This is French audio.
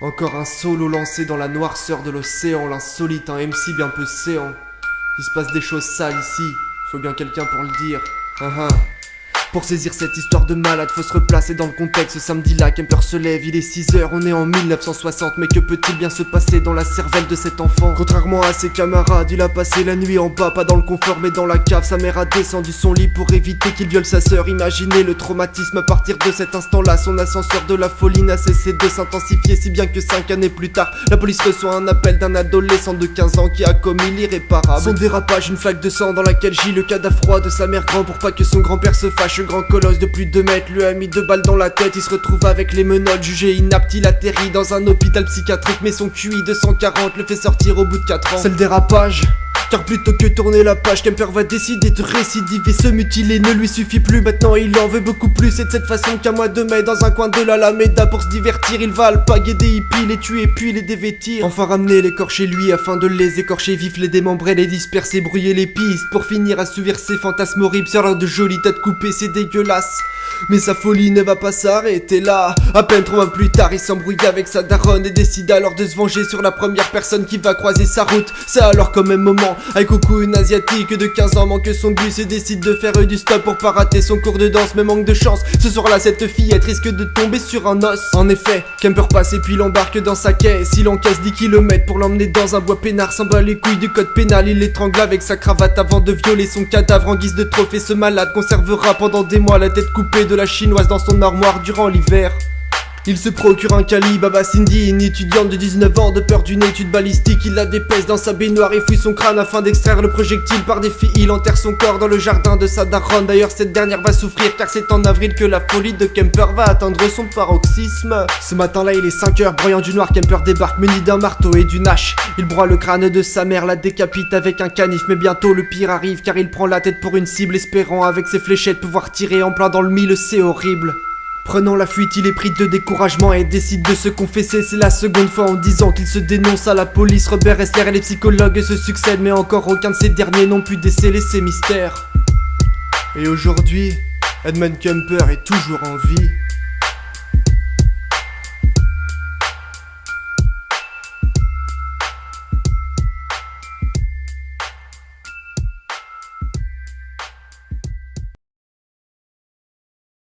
Encore un solo lancé dans la noirceur de l'océan, l'insolite, un MC bien peu séant. Il se passe des choses sales ici, faut bien quelqu'un pour le dire. Pour saisir cette histoire de malade, faut se replacer dans le contexte. Ce samedi-là, Kemper se lève, il est 6h, on est en 1960. Mais que peut-il bien se passer dans la cervelle de cet enfant? Contrairement à ses camarades, il a passé la nuit en bas, pas dans le confort mais dans la cave. Sa mère a descendu son lit pour éviter qu'il viole sa sœur. Imaginez le traumatisme à partir de cet instant-là. Son ascenseur de la folie n'a cessé de s'intensifier, si bien que 5 années plus tard, la police reçoit un appel d'un adolescent de 15 ans qui a commis l'irréparable. Son dérapage, une flaque de sang dans laquelle gît le cadavre froid de sa mère grand pour pas que son grand-père se fâche. Un grand colosse de plus de 2 mètres lui a mis 2 balles dans la tête. Il se retrouve avec les menottes, jugé inapte. Il atterrit dans un hôpital psychiatrique, mais son QI 240 le fait sortir au bout de 4 ans. C'est le dérapage, car plutôt que tourner la page, Kemper va décider de récidiver. Se mutiler ne lui suffit plus, maintenant il en veut beaucoup plus. C'est de cette façon qu'un mois de mai, dans un coin de l'Alameda, pour se divertir, il va alpaguer des hippies, les tuer puis les dévêtir. Enfin ramener les corps chez lui afin de les écorcher vifs, les démembrer, les disperser, brouiller les pistes, pour finir assouvir ses fantasmes horribles sur l'heure de jolies têtes coupées. C'est dégueulasse, mais sa folie ne va pas s'arrêter là. À peine 3 mois plus tard, il s'embrouille avec sa daronne et décide alors de se venger sur la première personne qui va croiser sa route. C'est alors qu'au même moment, Aikoku, une asiatique de 15 ans, manque son bus et décide de faire du stop pour pas rater son cours de danse. Mais manque de chance, ce soir-là cette fillette risque de tomber sur un os. En effet, Kemper passe et puis l'embarque dans sa caisse. Il encaisse 10 km pour l'emmener dans un bois peinard. S'en bat les couilles du code pénal, il l'étrangle avec sa cravate avant de violer son cadavre en guise de trophée. Ce malade conservera pendant des mois la tête coupée de la chinoise dans son armoire durant l'hiver. Il se procure un calibre, Baba Cindy, une étudiante de 19 ans, de peur d'une étude balistique. Il la dépèse dans sa baignoire et fouille son crâne afin d'extraire le projectile. Par défi, il enterre son corps dans le jardin de sa daronne. D'ailleurs, cette dernière va souffrir car c'est en avril que la folie de Kemper va atteindre son paroxysme. Ce matin-là, il est 5h, broyant du noir, Kemper débarque muni d'un marteau et d'une hache. Il broie le crâne de sa mère, la décapite avec un canif. Mais bientôt, le pire arrive car il prend la tête pour une cible, espérant avec ses fléchettes pouvoir tirer en plein dans le mille. C'est horrible. Prenant la fuite, il est pris de découragement et décide de se confesser. C'est la seconde fois en 10 ans qu'il se dénonce à la police. Robert Esler et les psychologues se succèdent, mais encore aucun de ces derniers n'ont pu déceler ses mystères. Et aujourd'hui, Edmund Kemper est toujours en vie.